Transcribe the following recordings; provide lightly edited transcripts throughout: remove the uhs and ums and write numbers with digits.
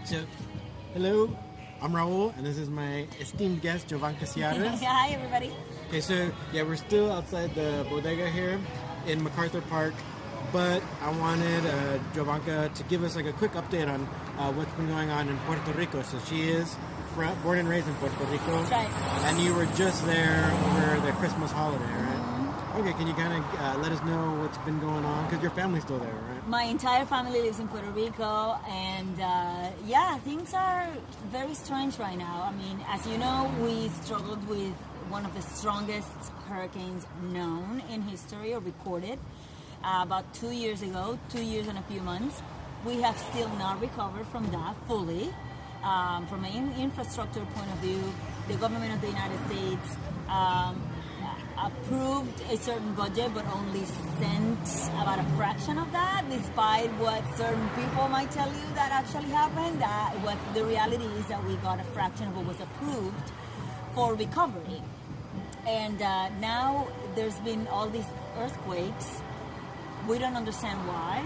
So, hello, I'm Raul, and this is my esteemed guest, Jovanka Ciares. Hi, everybody. Okay, so, we're still outside the bodega here in MacArthur Park, but I wanted Jovanka to give us like a quick update on what's been going on in Puerto Rico. So she is born and raised in Puerto Rico. That's right. And you were just there over the Christmas holiday, right? Okay, can you kind of let us know what's been going on? Because your family's still there, right? My entire family lives in Puerto Rico, and things are very strange right now. I mean, as you know, we struggled with one of the strongest hurricanes known in history or recorded about 2 years ago, 2 years and a few months. We have still not recovered from that fully. From an infrastructure point of view, the government of the United States approved a certain budget but only sent about a fraction of that, despite what certain people might tell you that actually happened. What the reality is that we got a fraction of what was approved for recovery. And now there's been all these earthquakes. We don't understand why.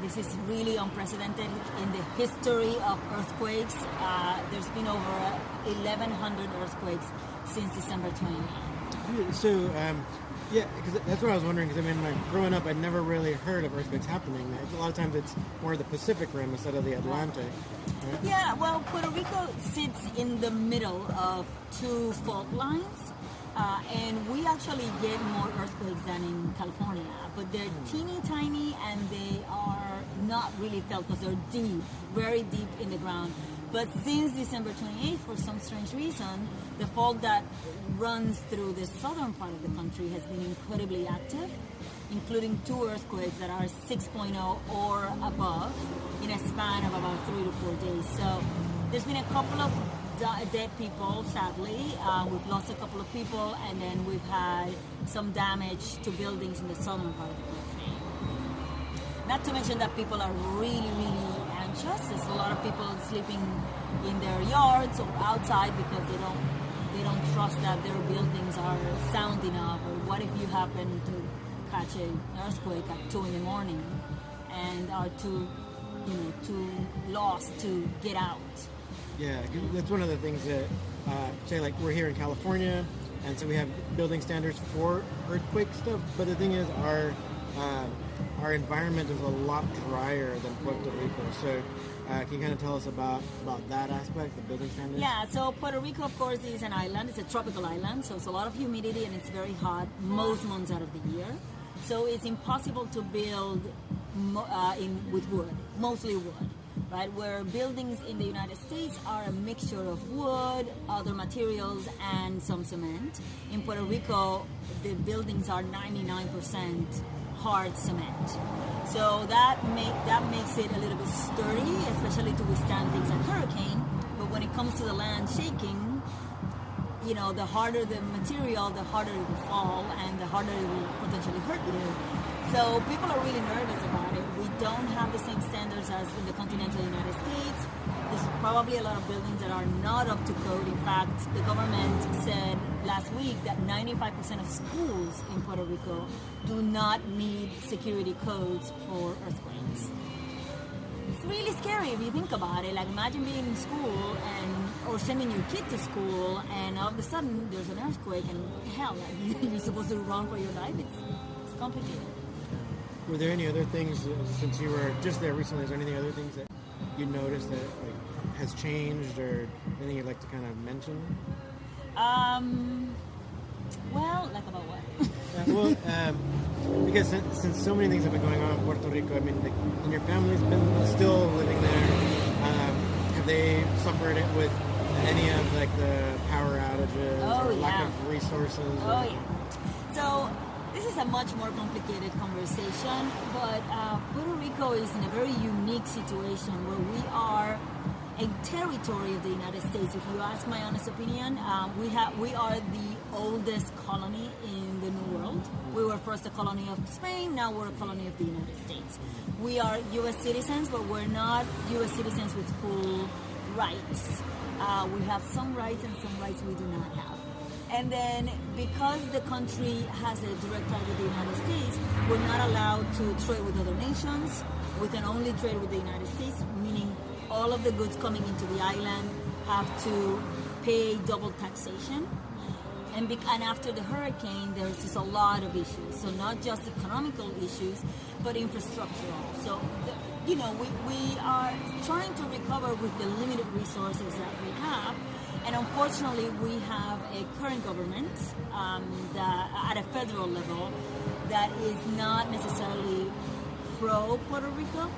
This is really unprecedented in the history of earthquakes. There's been over 1,100 earthquakes since December 29th. So, because that's what I was wondering. Because I mean, like growing up, I'd never really heard of earthquakes happening. A lot of times, it's more the Pacific Rim instead of the Atlantic. Right? Yeah, well, Puerto Rico sits in the middle of two fault lines, and we actually get more earthquakes than in California. But they're teeny tiny, and they are not really felt because they're deep, very deep in the ground. But since December 28th, for some strange reason, the fault that runs through the southern part of the country has been incredibly active, including two earthquakes that are 6.0 or above in a span of about 3 to 4 days. So there's been a couple of dead people, sadly. We've lost a couple of people, and then we've had some damage to buildings in the southern part of the country. Not to mention that people are really, really anxious. There's a lot of people sleeping in their yards or outside because they don't trust that their buildings are sound enough. Or what if you happen to catch an earthquake at 2 in the morning and are too lost to get out? Yeah, that's one of the things that, say, like we're here in California, and so we have building standards for earthquake stuff. But the thing is, our environment is a lot drier than Puerto Rico. So can you kind of tell us about that aspect, the building standards? Yeah, so Puerto Rico, of course, is an island. It's a tropical island, so it's a lot of humidity and it's very hot most months out of the year. So it's impossible to build with wood, mostly wood, right? Where buildings in the United States are a mixture of wood, other materials, and some cement. In Puerto Rico, the buildings are 99% hard cement. So that makes it a little bit sturdy, especially to withstand things like hurricane. But when it comes to the land shaking, the harder the material, the harder it will fall, and the harder it will potentially hurt you. So people are really nervous about it. We don't have the same standards as in the continental United States. There's probably a lot of buildings that are not up to code. In fact, the government said last week that 95% of schools in Puerto Rico do not need security codes for earthquakes. It's really scary if you think about it. Like, imagine being in school or sending your kid to school, and all of a sudden there's an earthquake, and hell, you're supposed to run for your life. It's complicated. Were there any other things, since you were just there recently, is there anything other things that you noticed that has changed, or anything you'd like to kind of mention? Well, like about what? Because since so many things have been going on in Puerto Rico, I mean, and your family's been still living there, have they suffered it with any of the power outages or lack of resources? Oh, yeah. So this is a much more complicated conversation, but Puerto Rico is in a very unique situation where we are a territory of the United States. If you ask my honest opinion, we are the oldest colony in the New World. We were first a colony of Spain, now we're a colony of the United States. We are U.S. citizens, but we're not U.S. citizens with full rights. We have some rights and some rights we do not have. And then because the country has a direct tie with the United States, we're not allowed to trade with other nations. We can only trade with the United States, meaning all of the goods coming into the island have to pay double taxation. And after the hurricane, there's just a lot of issues. So not just economical issues, but infrastructural. So, we are trying to recover with the limited resources that we have. And unfortunately, we have a current government at a federal level that is not necessarily pro-Puerto Rico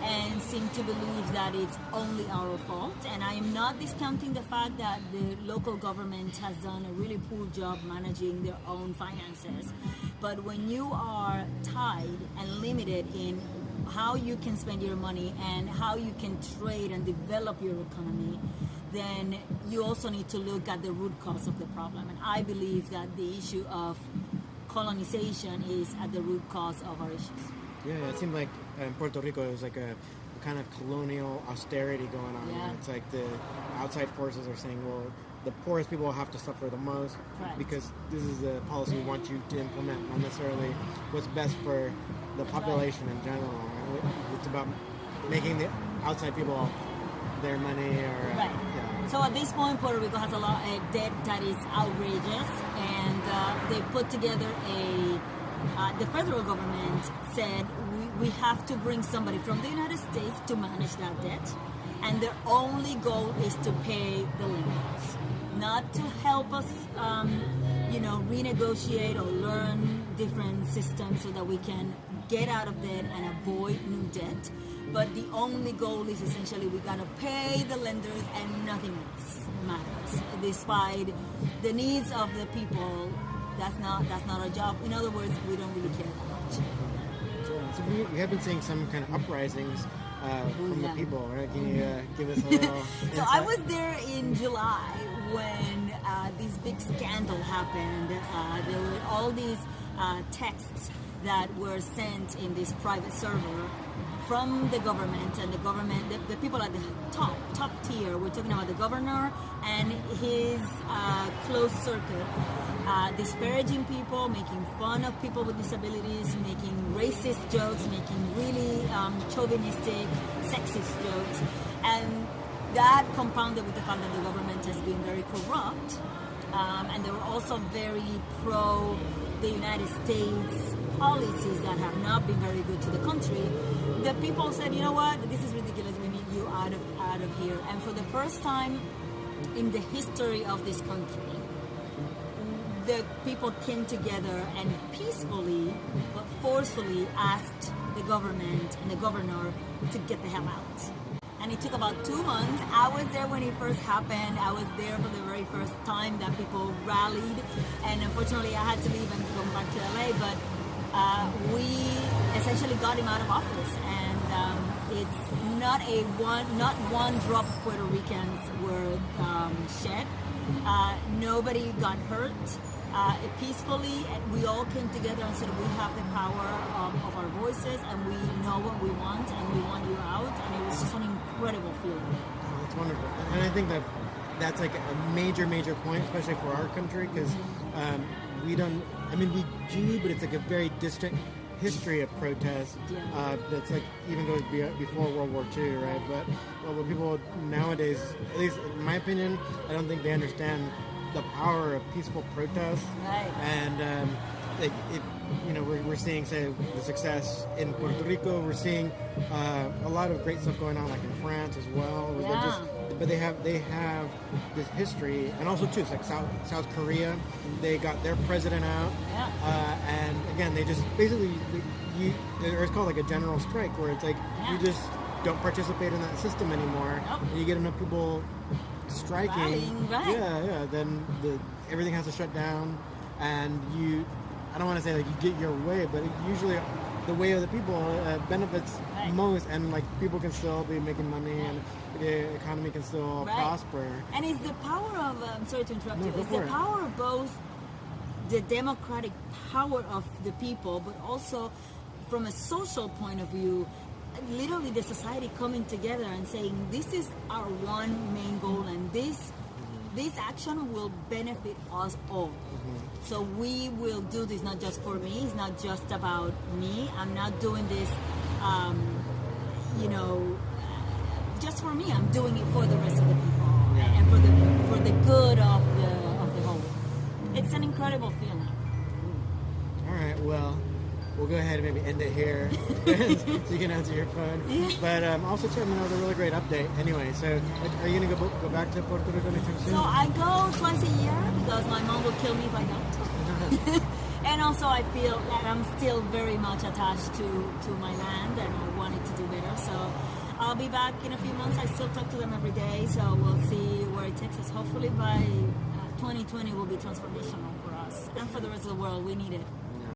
and seem to believe that it's only our fault. And I am not discounting the fact that the local government has done a really poor job managing their own finances. But when you are tied and limited in how you can spend your money and how you can trade and develop your economy, then you also need to look at the root cause of the problem. And I believe that the issue of colonization is at the root cause of our issues. Yeah, it seemed like in Puerto Rico it was like a kind of colonial austerity going on. Yeah. It's like the outside forces are saying, well, the poorest people have to suffer the most because this is the policy we want you to implement, not necessarily what's best for the population in general. It's about making the outside people their money or yeah. So at this point, Puerto Rico has a lot of debt that is outrageous, and they put together the federal government said we have to bring somebody from the United States to manage that debt, and their only goal is to pay the lenders, not to help us, renegotiate or learn different systems so that we can get out of debt and avoid new debt. But the only goal is essentially we gotta pay the lenders and nothing else matters. Despite the needs of the people, that's not our job. In other words, we don't really care that much. So we have been seeing some kind of uprisings from the people, right? Can you give us a little insight? So I was there in July when this big scandal happened. There were all these texts that were sent in this private server from the government, and the people at the top tier. We're talking about the governor and his closed circuit, disparaging people, making fun of people with disabilities, making racist jokes, making really chauvinistic, sexist jokes, and that compounded with the fact that the government has been very corrupt, and they were also very pro the United States policies that have not been very good to the country. The people said, you know what, this is ridiculous, we need you out of here. And for the first time in the history of this country, the people came together and peacefully but forcefully asked the government and the governor to get the hell out. And it took about 2 months. I was there when it first happened. I was there for the very first time that people rallied. And unfortunately, I had to leave and come back to LA. But we essentially got him out of office. And it's not one drop of Puerto Ricans were shed. Nobody got hurt. Peacefully, we all came together and said we have the power of our voices and we know what we want and we want you out, and it was just an incredible feeling. Oh, that's wonderful. And I think that's like a major point, especially for our country, because we do, but it's like a very distant history of protest that's like even goes before World War II, right? But what people nowadays, at least in my opinion, I don't think they understand the power of peaceful protest. Right. And we're seeing, say, the success in Puerto Rico. We're seeing a lot of great stuff going on, like in France as well. But they have this history, and also too, it's like South Korea. They got their president out, and again, they just basically it's called like a general strike, where it's like you just don't participate in that system anymore. And you get enough people striking, then everything has to shut down, and I don't want to say like you get your way, but usually the way of the people benefits most, and like people can still be making money and the economy can still prosper. And it's the power of I'm sorry to interrupt you. It's the power of both the democratic power of the people, but also from a social point of view, literally the society coming together and saying this is our one main goal, and this action will benefit us all. So we will do this not just for me. It's not just about me. I'm not doing this, just just for me. I'm doing it for the rest of the people Yeah. and for the good of the whole. It's an incredible feeling. All right, well, we'll go ahead and maybe end it here so you can answer your phone. Yeah. But also, Tim, with a really great update. Anyway, so are you going to go back to Puerto Rico anytime soon? So I go twice a year because my mom will kill me if I don't. And also I feel that I'm still very much attached to my land and I want it to do better. So I'll be back in a few months. I still talk to them every day, so we'll see where it takes us. Hopefully by 2020 will be transformational for us and for the rest of the world. We need it.